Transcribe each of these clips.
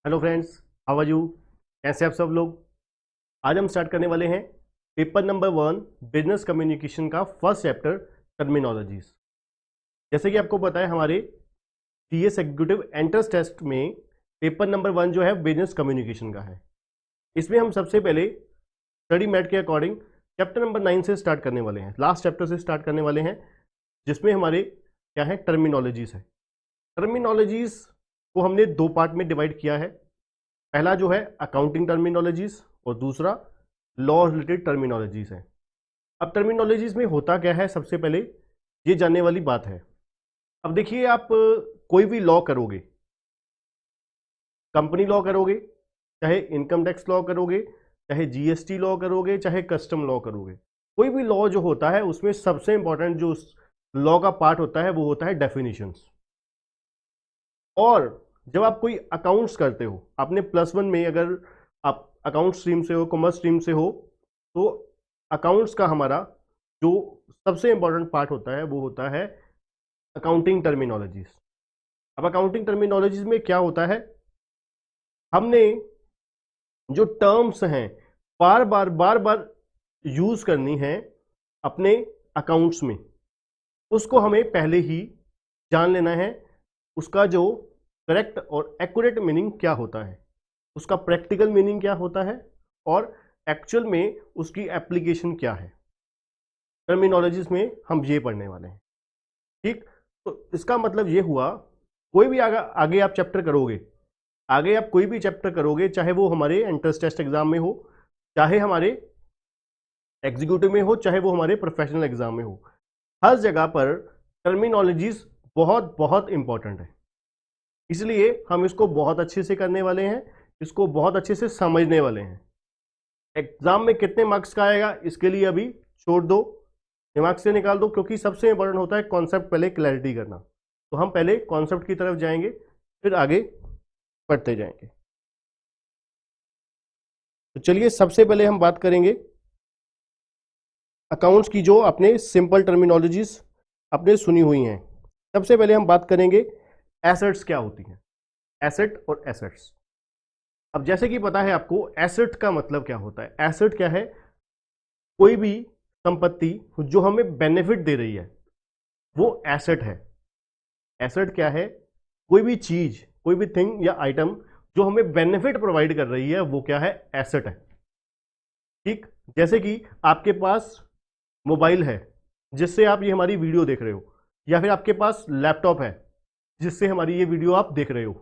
Hello friends, how are you. कैसे आप सब लोग। आज हम स्टार्ट करने वाले हैं पेपर नंबर 1 बिजनेस कम्युनिकेशन का फर्स्ट चैप्टर टर्मिनोलॉजीज। जैसे कि आपको पता है हमारे सीएस एग्जीक्यूटिव एंट्रेंस टेस्ट में पेपर नंबर 1 जो है बिजनेस कम्युनिकेशन का है। इसमें हम सबसे पहले स्टडी मैट के अकॉर्डिंग चैप्टर नंबर 9 से स्टार्ट करने वाले हैं, लास्ट चैप्टर से स्टार्ट करने वाले हैं, जिसमें हमारे क्या है टर्मिनोलॉजीज है। टर्मिनोलॉजीज को हमने दो पार्ट में डिवाइड किया है। पहला जो है अकाउंटिंग टर्मिनोलॉजीज और दूसरा लॉ रिलेटेड टर्मिनोलॉजीज है। अब टर्मिनोलॉजीज में होता क्या है, सबसे पहले ये जानने वाली बात है। अब देखिए, आप कोई भी लॉ करोगे, कंपनी लॉ करोगे, चाहे इनकम टैक्स लॉ करोगे, चाहे जीएसटी लॉ करोगे, चाहे कस्टम लॉ करोगे, कोई भी लॉ जो होता है उसमें सबसे इंपॉर्टेंट जो लॉ का पार्ट होता है वो होता है डेफिनेशंस। और जब आप कोई अकाउंट्स करते हो, आपने +1 में अगर आप अकाउंट स्ट्रीम से हो, कॉमर्स स्ट्रीम से हो, तो अकाउंट्स का हमारा जो सबसे इंपॉर्टेंट पार्ट होता है वो होता है अकाउंटिंग टर्मिनोलॉजीज। अब अकाउंटिंग टर्मिनोलॉजीज में क्या होता है, हमने जो टर्म्स हैं बार बार यूज करनी है अपने अकाउंट्स में, उसको हमें पहले ही जान लेना है। उसका जो करेक्ट और एक्यूरेट मीनिंग क्या होता है, उसका प्रैक्टिकल मीनिंग क्या होता है और एक्चुअल में उसकी एप्लीकेशन क्या है। टर्मिनोलॉजीज में हम ये पढ़ने वाले हैं, ठीक। तो इसका मतलब ये हुआ, कोई भी आगे आप चैप्टर करोगे, आगे आप कोई भी चैप्टर करोगे, चाहे वो हमारे एंट्रेंस टेस्ट एग्जाम में हो, चाहे हमारे एग्जीक्यूटिव में हो, चाहे वो हमारे प्रोफेशनल एग्जाम में हो, हर जगह पर टर्मिनोलॉजीज बहुत बहुत इंपॉर्टेंट है। इसलिए हम इसको बहुत अच्छे से करने वाले हैं, इसको बहुत अच्छे से समझने वाले हैं। एग्जाम में कितने मार्क्स का आएगा इसके लिए अभी छोड़ दो, दिमाग से निकाल दो, क्योंकि सबसे इंपॉर्टेंट होता है कॉन्सेप्ट पहले क्लैरिटी करना। तो हम पहले कॉन्सेप्ट की तरफ जाएंगे, फिर आगे पढ़ते जाएंगे। तो चलिए, सबसे पहले हम बात करेंगे अकाउंट्स की, जो आपने सिंपल टर्मिनोलॉजीज आपने सुनी हुई हैं। सबसे पहले हम बात करेंगे एसेट्स क्या होती हैं, एसेट और एसेट्स। अब जैसे कि पता है आपको, एसेट का मतलब क्या होता है। एसेट क्या है, कोई भी संपत्ति जो हमें बेनिफिट दे रही है वो एसेट है। एसेट क्या है, कोई भी चीज, कोई भी थिंग या आइटम जो हमें बेनिफिट प्रोवाइड कर रही है वो क्या है, एसेट है, ठीक। जैसे कि आपके पास मोबाइल है जिससे आप ये हमारी वीडियो देख रहे हो, या फिर आपके पास लैपटॉप है जिससे हमारी ये वीडियो आप देख रहे हो,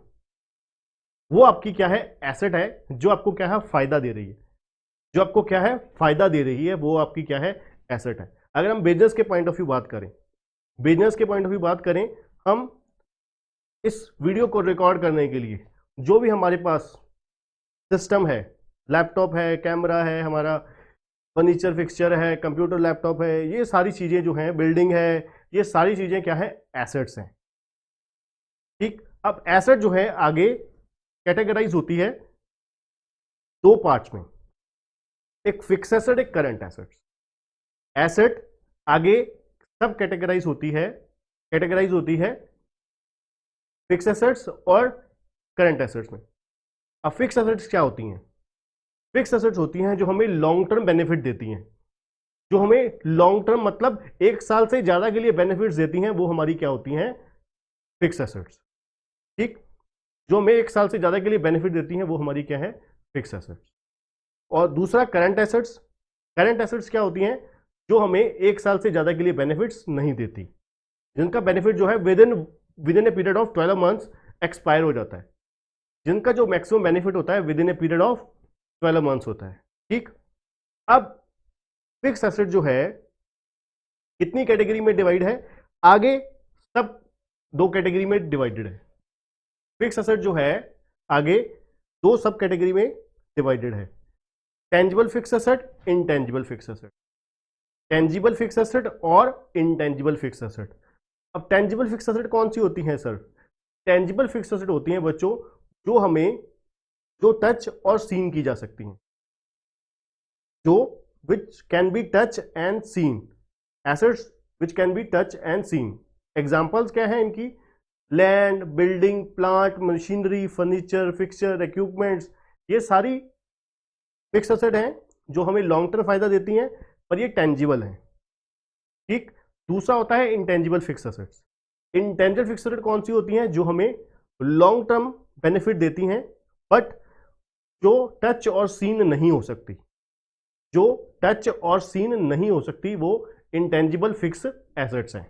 वो आपकी क्या है, एसेट है, जो आपको क्या है फायदा दे रही है। जो आपको क्या है फायदा दे रही है वो आपकी क्या है, एसेट है। अगर हम बिजनेस के पॉइंट ऑफ व्यू बात करें, बिजनेस के पॉइंट ऑफ व्यू बात करें, हम इस वीडियो को रिकॉर्ड करने के लिए जो भी हमारे पास सिस्टम है, लैपटॉप है, कैमरा है, हमारा फर्नीचर फिक्सचर है, कंप्यूटर लैपटॉप है, ये सारी चीजें जो हैं, बिल्डिंग है, ये सारी चीजें क्या है, एसेट्स हैं, ठीक। अब एसेट जो है आगे कैटेगराइज होती है दो पार्ट्स में, एक फिक्स एसेट, एक करंट एसेट। एसेट आगे सब कैटेगराइज होती है फिक्स एसेट्स और करंट एसेट्स में। अब फिक्स एसेट्स क्या होती हैं, फिक्स एसेट्स होती हैं जो हमें लॉन्ग टर्म बेनिफिट देती हैं, जो हमें लॉन्ग टर्म मतलब 1 साल से ज्यादा के लिए बेनिफिट्स देती हैं, वो हमारी क्या होती हैं, फिक्स एसेट्स, ठीक। जो हमें 1 साल से ज्यादा के लिए बेनिफिट देती हैं वो हमारी क्या है, फिक्स एसेट्स। और दूसरा करंट एसेट्स। करंट एसेट्स क्या होती हैं, जो हमें 1 साल से ज्यादा के लिए बेनिफिट्स नहीं देती, जिनका बेनिफिट जो है with in a period of 12 months expire हो जाता है, जिनका जो मैक्सिमम बेनिफिट होता है with in a period of 12 months होता है, ठीक। अब फिक्स एसेट जो है कितनी कैटेगरी में डिवाइड है, आगे सब दो कैटेगरी में डिवाइडेड है। फिक्स एसेट जो है आगे दो सब कैटेगरी में डिवाइडेड है, tangible fixed asset, intangible fix asset. Tangible fixed asset और इनटेंजिबल फिक्स एसेट। अब टेंजिबल फिक्स एसेट कौन सी होती हैं सर, टेंजिबल फिक्स एसेट होती हैं बच्चों जो हमें जो टच और सीन की जा सकती हैं, जो which can be touch and seen, assets which can be touch and seen. Examples क्या है इनकी, land, building, plant, machinery, furniture, fixture, equipments, ये सारी फिक्स एसेट हैं जो हमें लॉन्ग टर्म फायदा देती हैं, पर ये टेंजिबल हैं। ठीक। दूसरा होता है intangible fix assets. Intangible fix asset कौन सी होती हैं? जो हमें लॉन्ग टर्म बेनिफिट देती हैं, बट जो टच और सीन नहीं हो सकती, जो टच और सीन नहीं हो सकती, वो इंटेंजिबल फिक्स एसेट्स हैं।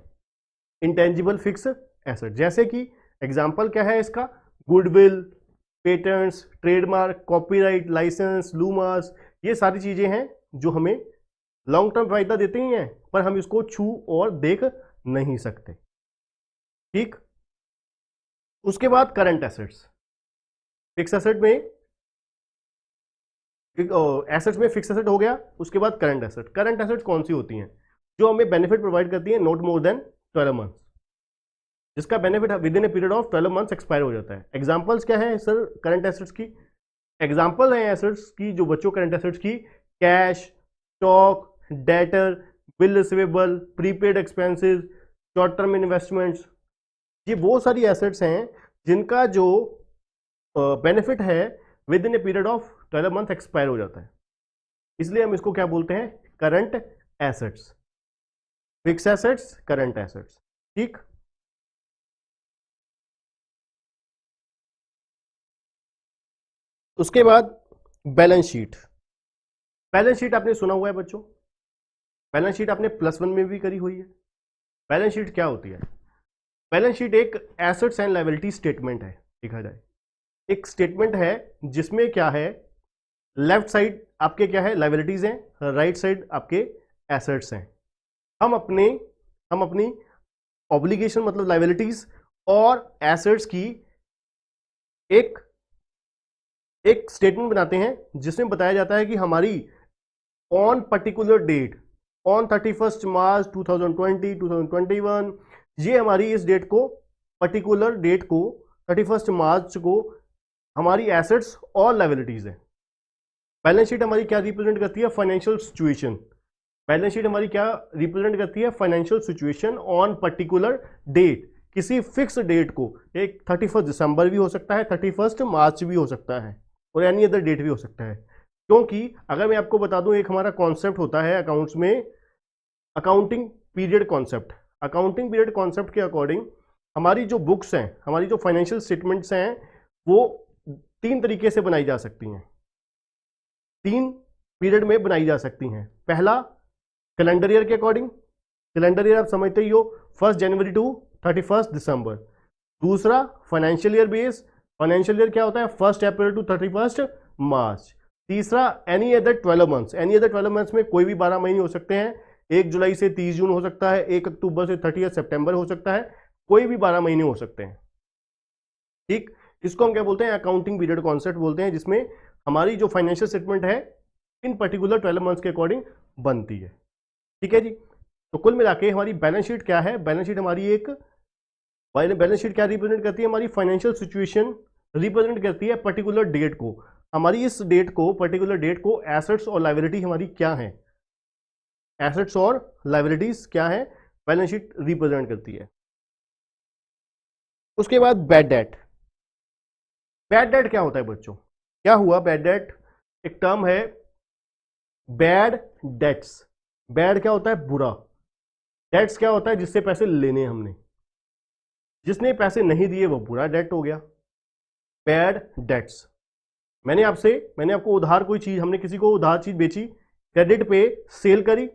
इंटेंजिबल फिक्स एसेट जैसे कि एग्जांपल क्या है इसका? Goodwill, patents, trademark, copyright, licence, लूमास, ये सारी चीजें हैं जो हमें लॉन्ग टर्म फायदा देती ही हैं, पर हम इसको छू और देख नहीं सकते। ठीक। उसके बाद करंट एसेट्स। फिक्स एसेट में एसेट्स में फिक्स एसेट हो गया, उसके बाद करंट एसेट। करंट एसेट कौन सी होती हैं? जो हमें बेनिफिट प्रोवाइड करती है नॉट मोर देन 12 मंथ, जिसका benefit with in a period of 12 months expire हो जाता है। एग्जांपल्स क्या है सर करंट एसेट्स की? एग्जांपल है एसेट्स की जो बच्चों करंट एसेट्स की, cash, stock, debtor, bill receivable, prepaid expenses, short term investments, ये वो सारी एसेट्स हैं जिनका जो बेनिफिट है with in a period of 12 month expire हो जाता है, इसलिए हम इसको क्या बोलते हैं? Current assets. Fix assets, current assets. ठीक। उसके बाद बैलेंस शीट। बैलेंस शीट आपने सुना हुआ है बच्चों, बैलेंस शीट आपने +1 में भी करी हुई है। बैलेंस शीट क्या होती है? बैलेंस शीट एक एसेट्स एंड लायबिलिटी स्टेटमेंट है, देखा जाए एक स्टेटमेंट है जिसमें क्या है, लेफ्ट साइड आपके क्या है? लायबिलिटीज हैं, राइट साइड आपके एसेट्स हैं। हम अपनी ऑब्लिगेशन मतलब लायबिलिटीज और एसेट्स की एक स्टेटमेंट बनाते हैं जिसमें बताया जाता है कि हमारी ऑन पर्टिकुलर डेट, ऑन 31 मार्च 2020 2021, ये हमारी इस डेट को, पर्टिकुलर डेट को 31 मार्च को हमारी एसेट्स और लायबिलिटीज है। बैलेंस शीट हमारी क्या रिप्रेजेंट करती है? Financial situation. बैलेंस शीट हमारी क्या रिप्रेजेंट करती है? Financial situation on particular date, किसी फिक्स डेट को। एक 31 दिसंबर भी हो सकता है, 31 मार्च भी हो सकता है, और एनी अदर डेट भी हो सकता है। क्योंकि अगर मैं आपको बता दूं, एक हमारा कॉन्सेप्ट होता है अकाउंट्स में, accounting period concept. Accounting period concept के अकॉर्डिंग हमारी जो बुक्स हैं, हमारी जो फाइनेंशियल स्टेटमेंट्स हैं, वो 3 तरीके से बनाई जा सकती हैं, 3 पीरियड में बनाई जा सकती हैं। पहला कैलेंडर ईयर के अकॉर्डिंग, कैलेंडर ईयर आप समझते ही हो 1 जनवरी टू 31 दिसंबर। दूसरा financial year base, financial year क्या होता है? 1 अप्रैल टू 31 मार्च। तीसरा any other 12 months, any other 12 months में कोई भी 12 महीने हो सकते हैं, 1 जुलाई से 30 जून हो सकता है, 1 अक्टूबर से 30 सितंबर हो सकता है, कोई भी 12 महीने हो सकते हैं। ठीक। इसको हम क्या बोलते हैं? अकाउंटिंग पीरियड कॉन्सेप्ट बोलते हैं, जिसमें हमारी जो फाइनेंशियल स्टेटमेंट है इन पर्टिकुलर 12 मंथ्स के अकॉर्डिंग बनती है। ठीक है जी। तो कुल मिला के हमारी बैलेंस शीट क्या है? बैलेंस शीट हमारी एक, बैलेंस शीट क्या रिप्रेजेंट करती है? हमारी फाइनेंशियल सिचुएशन रिप्रेजेंट करती है पर्टिकुलर डेट को। हमारी इस डेट को, पर्टिकुलर डेट को एसेट्स और लायबिलिटी हमारी क्या है, एसेट्स और लायबिलिटीज क्या है, बैलेंस शीट रिप्रेजेंट करती है। उसके बाद बैड डेट। बैड डेट क्या होता है बच्चों? क्या हुआ? बैड डेट एक टर्म है, बैड डेट्स। बैड क्या होता है? बुरा। डेट्स क्या होता है? जिससे पैसे लेने हमने, जिसने पैसे नहीं दिए वो बुरा डेट हो गया, बैड डेट्स। मैंने आपको उधार कोई चीज, हमने किसी को उधार चीज बेची, क्रेडिट पे सेल करी,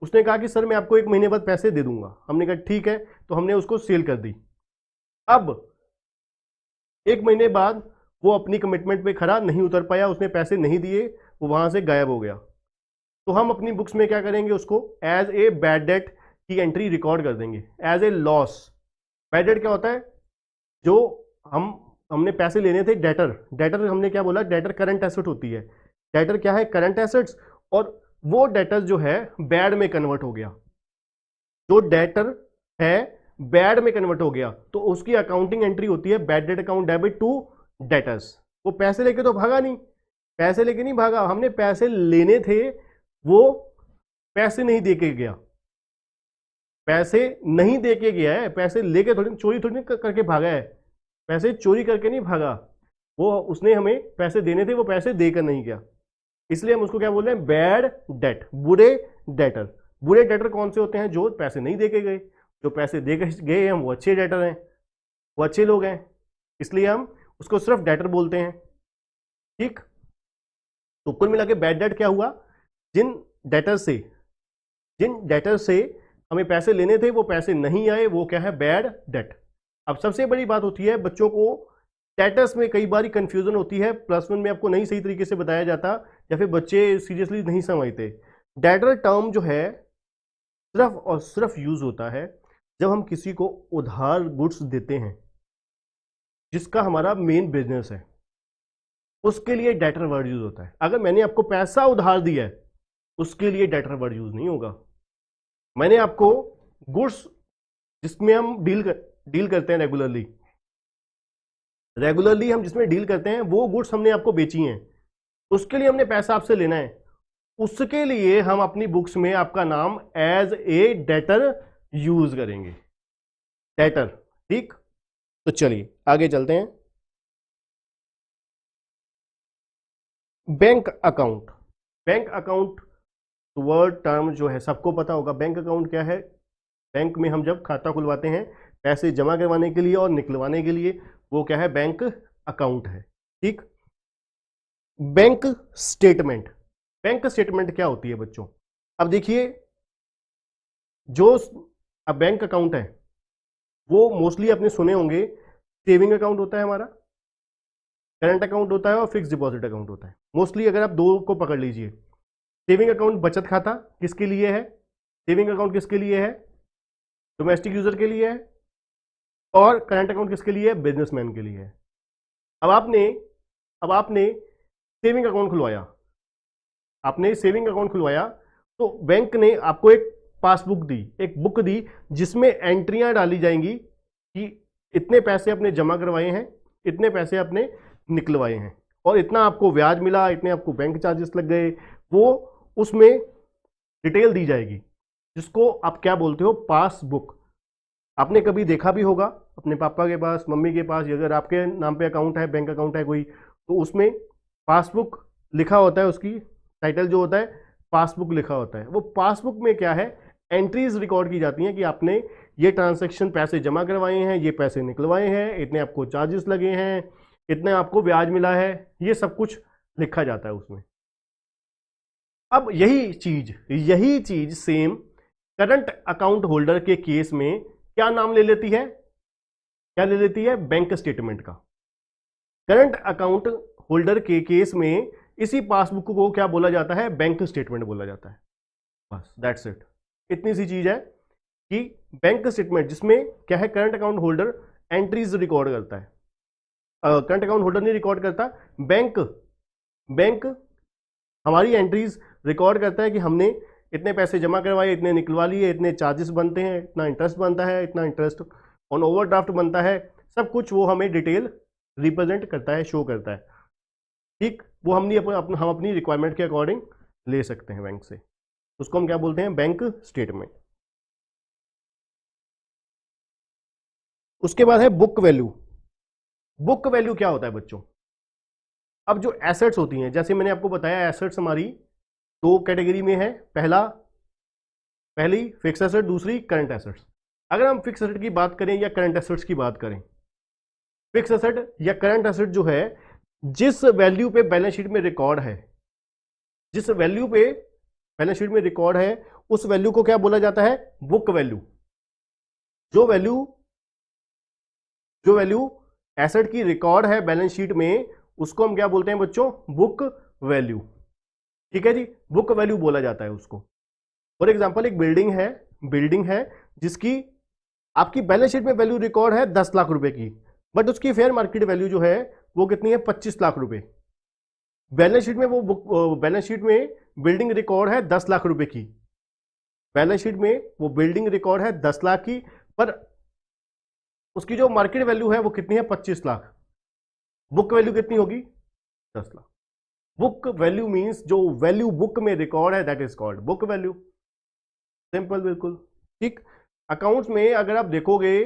उसने कहा कि सर मैं आपको 1 महीने बाद पैसे दे दूंगा, हमने कहा ठीक है, तो हमने उसको सेल कर दी। अब 1 महीने बाद वो अपनी कमिटमेंट पे खरा नहीं उतर पाया, उसने पैसे नहीं दिए, वो वहां से गायब हो गया। तो हम अपनी बुक्स में क्या करेंगे? उसको एज ए बैड डेट की एंट्री रिकॉर्ड कर देंगे, as a loss. Bad debt क्या होता है? जो हमने पैसे लेने थे, डेटर, डेटर हमने क्या बोला? डेटर करंट एसेट होती है। डेटर क्या है? Current assets. और वो डेटर जो है बैड में कन्वर्ट हो गया, जो डेटर है बैड में कन्वर्ट हो गया, तो उसकी अकाउंटिंग एंट्री होती है bad debt account debit to debtors. वो पैसे लेके तो भागा नहीं, पैसे लेके नहीं भागा, हमने पैसे लेने थे, वो पैसे नहीं दे के गया, पैसे नहीं दे के गया है, पैसे लेके थोड़ी, चोरी थोड़ी करके भागा है, पैसे चोरी करके नहीं भागा, वो उसने हमें पैसे देने थे, वो पैसे देकर नहीं गया, इसलिए हम उसको क्या बोल रहे हैं, बैड डेट, बुरे डेटर। बुरे डेटर कौन से होते हैं, जो पैसे नहीं दे के गए, जो पैसे दे के गए हम वो अच्छे डेटर हैं, वो अच्छे लोग हैं, इसलिए हम उसको सिर्फ डेटर बोलते हैं। ठीक, तो कुल मिला के बैड डेट क्या हुआ, जिन डेटर से हमें पैसे लेने थे वो पैसे नहीं आए, वो क्या है, बैड डेट। अब सबसे बड़ी बात होती है, बच्चों को डेटर्स में कई बार कंफ्यूजन होती है, +1 में आपको नहीं सही तरीके से बताया जाता, या फिर बच्चे सीरियसली नहीं समझते। डेटर टर्म जो है सिर्फ और सिर्फ यूज होता है जब हम किसी को उधार गुड्स देते हैं, जिसका हमारा मेन बिजनेस है, उसके लिए डेटर वर्ड यूज होता है। अगर मैंने आपको पैसा उधार दिया है, उसके लिए डेटर वर्ड यूज नहीं होगा। मैंने आपको गुड्स जिसमें हम डील करते हैं रेगुलरली हम जिसमें डील करते हैं, वो गुड्स हमने आपको बेची हैं, उसके लिए हमने पैसा आपसे लेना है, उसके लिए हम अपनी बुक्स में आपका नाम एज ए डेटर यूज करेंगे, डेटर। ठीक, तो चलिए आगे चलते हैं। Bank account, bank account word term जो है सबको पता होगा। बैंक अकाउंट क्या है, बैंक में हम जब खाता खुलवाते हैं पैसे जमा करवाने के लिए और निकलवाने के लिए, वो क्या है, बैंक अकाउंट है। ठीक, बैंक स्टेटमेंट, बैंक स्टेटमेंट क्या होती है बच्चों, अब देखिए, जो अब बैंक अकाउंट है वो मोस्टली आपने सुने होंगे, सेविंग अकाउंट होता है हमारा, करंट अकाउंट होता है और फिक्स डिपॉजिट अकाउंट होता है। मोस्टली अगर आप दो को पकड़ लीजिए, सेविंग अकाउंट बचत खाता किसके लिए है, सेविंग अकाउंट किसके लिए है, डोमेस्टिक यूजर के लिए है, और करंट अकाउंट किसके लिए है, बिजनेसमैन के लिए है। अब आपने सेविंग अकाउंट खुलवाया, आपने सेविंग अकाउंट खुलवाया, तो बैंक ने आपको एक पासबुक दी, एक बुक दी, जिसमें एंट्रियां डाली जाएंगी कि इतने पैसे आपने जमा करवाए हैं, इतने पैसे आपने निकलवाए हैं, और इतना आपको ब्याज मिला, इतने आपको बैंक चार्जेस लग गए, वो उसमें डिटेल दी जाएगी, जिसको आप क्या बोलते हो, पासबुक। आपने कभी देखा भी होगा अपने पापा के पास, मम्मी के पास, अगर आपके नाम पे अकाउंट है, बैंक अकाउंट है कोई, तो उसमें पासबुक लिखा होता है, उसकी टाइटल जो होता है पासबुक लिखा होता है। वो पासबुक में क्या है, एंट्रीज रिकॉर्ड की जाती हैं कि आपने ये ट्रांजैक्शन पैसे जमा करवाए हैं, ये पैसे निकलवाए हैं, इतने आपको चार्जेस लगे हैं, इतने आपको ब्याज मिला है, ये सब कुछ लिखा जाता है उसमें। अब यही चीज सेम करंट अकाउंट होल्डर के केस में क्या नाम ले लेती है, क्या ले लेती है, बैंक स्टेटमेंट का। करंट अकाउंट होल्डर के केस में इसी पासबुक को क्या बोला जाता है, बैंक स्टेटमेंट बोला जाता है। बस दैट्स इट, इतनी सी चीज है कि बैंक स्टेटमेंट, जिसमें क्या है, current account holder entries record करता है, करंट अकाउंट होल्डर नहीं रिकॉर्ड करता, बैंक हमारी एंट्रीज रिकॉर्ड करता है कि हमने इतने पैसे जमा करवाए, इतने निकलवा लिए, इतने चार्जेस बनते हैं, इतना इंटरेस्ट बनता है, इतना इंटरेस्ट ऑन ओवरड्राफ्ट बनता है, सब कुछ वो हमें डिटेल रिप्रेजेंट करता है, शो करता है। ठीक, वो हम अपनी रिक्वायरमेंट के अकॉर्डिंग ले सकते हैं बैंक से, उसको हम क्या बोलते हैं, बैंक स्टेटमेंट। उसके बाद है बुक वैल्यू। बुक वैल्यू क्या होता है बच्चों, अब जो एसेट्स होती हैं, जैसे मैंने आपको बताया, एसेट्स हमारी दो कैटेगरी में है, पहली फिक्स एसेट, दूसरी करंट एसेट्स। अगर हम फिक्स एसेट की बात करें या करंट एसेट्स की बात करें, फिक्स एसेट या करंट एसेट जो है, जिस वैल्यू पे बैलेंस शीट में रिकॉर्ड है, जिस वैल्यू पे बैलेंस शीट में रिकॉर्ड है, उस वैल्यू को क्या बोला जाता है, बुक वैल्यू। जो वैल्यू एसेट की रिकॉर्ड है बैलेंस शीट में, उसको हम क्या बोलते हैं बच्चों, बुक वैल्यू। ठीक है जी, बुक वैल्यू बोला जाता है उसको। फॉर एग्जांपल, एक बिल्डिंग है जिसकी आपकी बैलेंस शीट में वैल्यू रिकॉर्ड है 10 लाख रुपए की, बट उसकी फेयर मार्केट वैल्यू जो है वो कितनी है, 25 लाख रुपए। बैलेंस शीट में बिल्डिंग रिकॉर्ड है 10 लाख रुपए की, बैलेंस शीट में वो बिल्डिंग रिकॉर्ड है 10 लाख की, पर उसकी जो मार्केट वैल्यू है वो कितनी है, 25 लाख। बुक वैल्यू कितनी होगी, 10 लाख। बुक वैल्यू मींस जो वैल्यू बुक में रिकॉर्ड है, that is called book value. Simple, बिल्कुल ठीक। अकाउंट्स में अगर आप देखोगे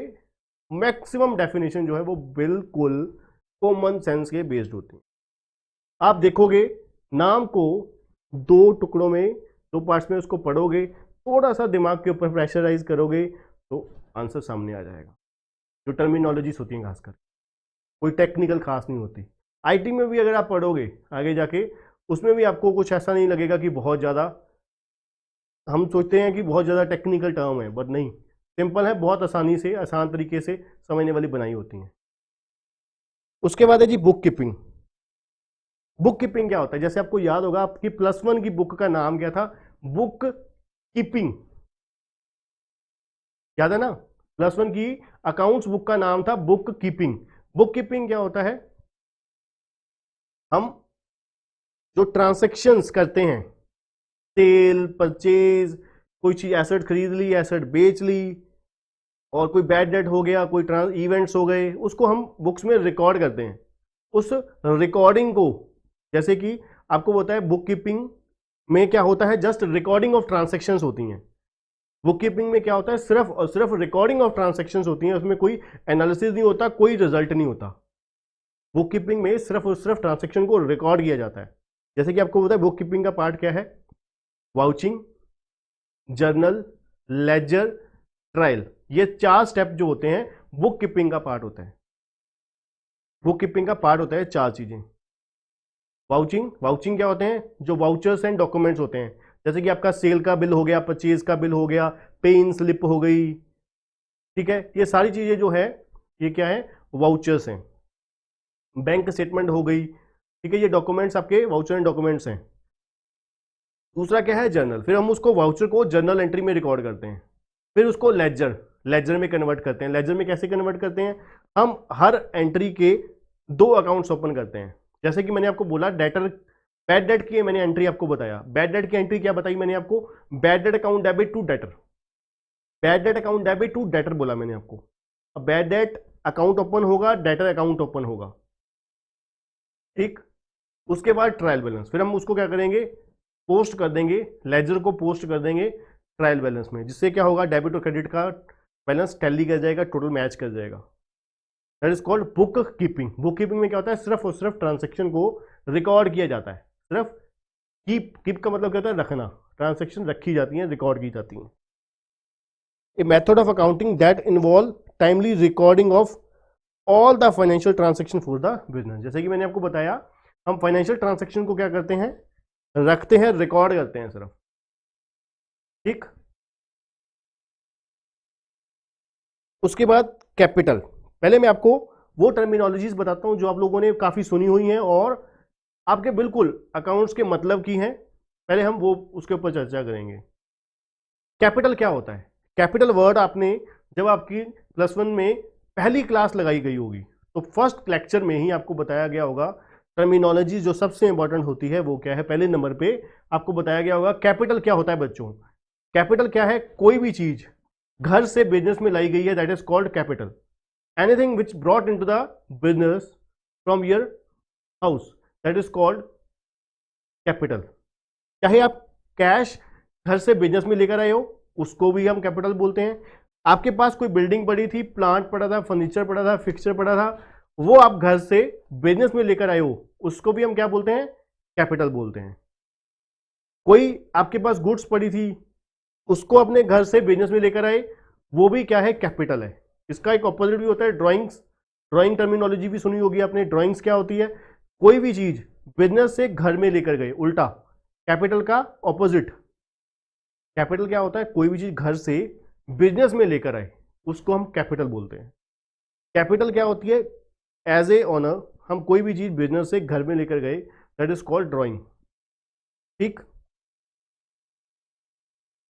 मैक्सिमम डेफिनेशन जो है वो बिल्कुल कॉमन सेंस के बेस्ड होती है। आप देखोगे नाम को दो टुकड़ों में, दो पार्ट्स में उसको पढ़ोगे, थोड़ा सा दिमाग के ऊपर प्रेशराइज करोगे तो आंसर सामने आ जाएगा। जो टर्मिनोलॉजीज होती हैं खासकर, कोई टेक्निकल खास नहीं होती। आईटी में भी अगर आप पढ़ोगे आगे जाके, उसमें भी आपको कुछ ऐसा नहीं लगेगा कि बहुत ज़्यादा, हम सोचते हैं कि बहुत ज़्यादा टेक्निकल टर्म है, बट नहीं, सिंपल है, बहुत आसानी से, आसान तरीके से समझने वाली बनाई होती हैं। उसके बाद है जी बुक कीपिंग। बुक कीपिंग क्या होता है? जैसे आपको याद होगा, आपकी +1 की बुक का नाम क्या था? बुक कीपिंग, याद है ना? +1 की अकाउंट्स बुक का नाम था बुक कीपिंग। बुक कीपिंग क्या होता है? हम जो ट्रांजैक्शंस करते हैं, सेल, परचेज, कोई चीज एसेट खरीद ली, एसेट बेच ली, और कोई बैड डेट हो गया, कोई इवेंट्स हो गए, उसको हम बुक्स में रिकॉर्ड करते हैं। उस रिकॉर्डिंग को, जैसे कि आपको होता है बुक कीपिंग में क्या होता है, जस्ट रिकॉर्डिंग ऑफ ट्रांजैक्शंस होती हैं। बुक कीपिंग में क्या होता है? सिर्फ और सिर्फ रिकॉर्डिंग ऑफ ट्रांजैक्शंस होती हैं, उसमें कोई एनालिसिस नहीं होता, कोई रिजल्ट नहीं होता। बुक कीपिंग में सिर्फ और सिर्फ ट्रांजैक्शन को रिकॉर्ड किया जाता है। जैसे कि आपको पता है बुक कीपिंग का पार्ट क्या है? वाउचिंग, जर्नल, लेजर, ट्रायल, ये 4 स्टेप जो होते हैं बुक कीपिंग का पार्ट होता है। बुक कीपिंग का पार्ट होता है 4 चीजें। वाउचिंग, वाउचिंग क्या होते हैं? जो वाउचर्स एंड डॉक्यूमेंट्स होते हैं, जैसे कि आपका सेल का बिल हो गया, परचेज का बिल हो गया, पे इन स्लिप हो गई, ठीक है, ये सारी चीजें जो है ये क्या है? वाउचर्स हैं। बैंक स्टेटमेंट हो गई, ठीक है, ये डॉक्यूमेंट्स आपके वाउचर एंड डॉक्यूमेंट्स हैं। दूसरा क्या है? जर्नल। फिर हम उसको वाउचर को जर्नल एंट्री में रिकॉर्ड करते हैं। फिर उसको लेजर, लेजर में कन्वर्ट करते हैं। लेजर में कैसे कन्वर्ट करते हैं? हम हर एंट्री के 2 अकाउंट्स ओपन करते हैं। जैसे कि मैंने आपको बोला डेटर, बैड डेट की मैंने एंट्री आपको बताया। बैड डेट की एंट्री क्या बताई मैंने आपको? Bad debt account debit to debtor. Bad debt account debit to debtor बोला मैंने आपको। अब बैड डेट अकाउंट ओपन होगा, डेटर अकाउंट ओपन होगा, ठीक। उसके बाद ट्रायल बैलेंस, फिर हम उसको क्या करेंगे? पोस्ट कर देंगे, लेजर को पोस्ट कर देंगे ट्रायल बैलेंस में, जिससे क्या होगा? डेबिट और क्रेडिट का बैलेंस टैली कर जाएगा, टोटल मैच कर जाएगा। That is called book keeping. Book keeping में क्या होता है? सिर्फ और सिर्फ ट्रांजेक्शन को रिकॉर्ड किया जाता है। सिर्फ कीप का मतलब क्या होता है? रखना। ट्रांजेक्शन रखी जाती हैं, रिकॉर्ड की जाती हैं। A method of accounting that involve timely recording of all the financial transaction for the business. जैसे कि मैंने आपको बताया, हम फाइनेंशियल ट्रांजेक्शन को क्या करते हैं? रखते हैं, रिकॉर्ड करते हैं सिर्फ, ठीक। उसके बाद कैपिटल। पहले मैं आपको वो टर्मिनोलॉजीज बताता हूं जो आप लोगों ने काफी सुनी हुई हैं और आपके बिल्कुल अकाउंट्स के मतलब की हैं। पहले हम वो उसके ऊपर चर्चा करेंगे। कैपिटल क्या होता है? कैपिटल वर्ड आपने जब आपकी +1 में पहली क्लास लगाई गई होगी तो फर्स्ट लेक्चर में ही आपको बताया गया होगा टर्मिनोलॉजी जो सबसे इंपॉर्टेंट होती है वो क्या है। पहले नंबर पे आपको बताया गया होगा कैपिटल क्या होता है बच्चों। कैपिटल क्या है? कोई भी चीज घर से बिजनेस में लाई गई है, that is called capital. Anything which brought into the business from your house, that is called capital. चाहे आप कैश घर से बिजनेस में लेकर आए हो, उसको भी हम कैपिटल बोलते हैं। आपके पास कोई बिल्डिंग पड़ी थी, प्लांट पड़ा था, फर्नीचर पड़ा था, फिक्सचर पड़ा था, वो आप घर से बिजनेस में लेकर आए हो, उसको भी हम क्या बोलते हैं? कैपिटल बोलते हैं। कोई आपके पास गुड्स पड़ी थी, उसको अपने घर से बिजनेस में लेकर आए, वो भी क्या है? कैपिटल है। इसका एक ऑपोजिट भी होता है ड्राइंग्स। ड्राइंग टर्मिनोलॉजी भी सुनी होगी आपने। ड्राइंग्स क्या होती है? कोई भी चीज बिजनेस से घर में लेकर गए, उल्टा कैपिटल का ऑपोजिट। कैपिटल क्या होता है? कोई भी चीज घर से बिजनेस में लेकर आए, उसको हम कैपिटल बोलते हैं। कैपिटल क्या होती है? एज ए ओनर हम कोई भी चीज बिजनेस से घर में लेकर गए, दैट इज कॉल्ड ड्राइंग, ठीक।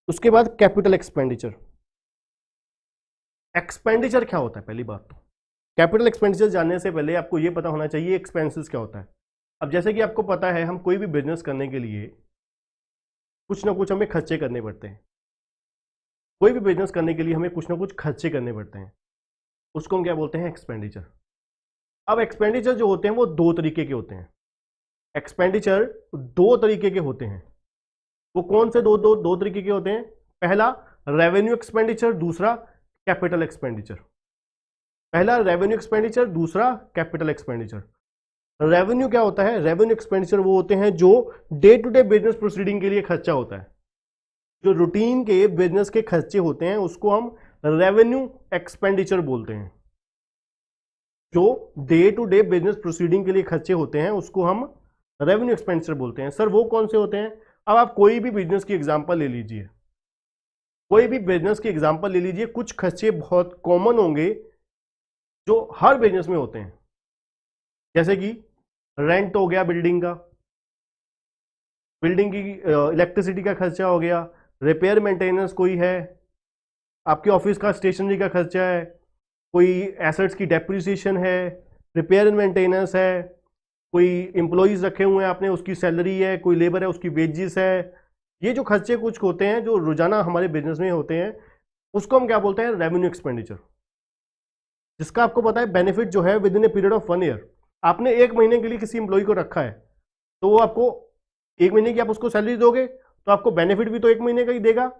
उसके बाद कैपिटल एक्सपेंडिचर। एक्सपेंडिचर क्या होता है? पहली बात तो कैपिटल एक्सपेंडिचर जानने से पहले आपको यह पता होना चाहिए एक्सपेंसेस क्या होता है। अब जैसे कि आपको पता है, हम कोई भी बिजनेस करने के लिए कुछ ना कुछ हमें खर्चे करने पड़ते हैं। कोई भी बिजनेस करने के लिए हमें कुछ ना कुछ खर्चे करने पड़ते हैं, उसको हम क्या बोलते हैं? एक्सपेंडिचर। अब एक्सपेंडिचर जो होते हैं वो 2 तरीके के होते हैं। एक्सपेंडिचर 2 तरीके के होते हैं। वो कौन से दो तरीके के होते हैं? पहला रेवेन्यू एक्सपेंडिचर, दूसरा कैपिटल एक्सपेंडिचर। पहला रेवेन्यू एक्सपेंडिचर, दूसरा कैपिटल एक्सपेंडिचर। रेवेन्यू क्या होता है? रेवेन्यू एक्सपेंडिचर वो होते हैं जो day to day business proceeding के लिए खर्चा होता है। जो रूटीन के बिजनेस के खर्चे होते हैं उसको हम रेवेन्यू एक्सपेंडिचर बोलते हैं। जो day to day business proceeding के लिए खर्चे होते हैं उसको हम रेवेन्यू एक्सपेंडिचर बोलते हैं। सर वो कौन से होते हैं? अब आप कोई भी बिजनेस की एग्जांपल ले लीजिए, कोई भी बिजनेस की एग्जांपल ले लीजिए, कुछ खर्चे बहुत कॉमन होंगे जो हर बिजनेस में होते हैं, जैसे कि रेंट हो गया बिल्डिंग का, बिल्डिंग की इलेक्ट्रिसिटी का खर्चा हो गया, रिपेयर मेंटेनेंस कोई है, आपके ऑफिस का स्टेशनरी का खर्चा है, कोई एसेट्स की डेप्रिसिएशन है, रिपेयर एंड मेंटेनेंस है, कोई एम्प्लॉयज रखे हुए हैं आपने उसकी सैलरी है, कोई लेबर है उसकी वेजेस है। ये जो खर्चे कुछ होते हैं जो रोजाना हमारे बिजनेस में होते हैं उसको हम क्या बोलते हैं? Revenue expenditure. जिसका आपको पता है बेनिफिट जो है with in a period of 1 year. आपने 1 महीने के लिए किसी एम्प्लॉय को रखा है तो वो आपको 1 महीने की आप उसको सैलरी दोगे तो आपको बेनिफिट भी तो 1 महीने का ही देगा।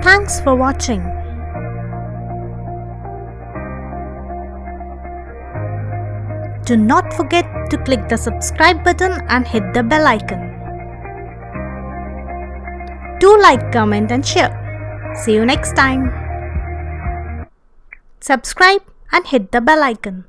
Thanks for watching. Do not forget to click the subscribe button and hit the bell icon. Do like, comment and share. See you next time. Subscribe and hit the bell icon.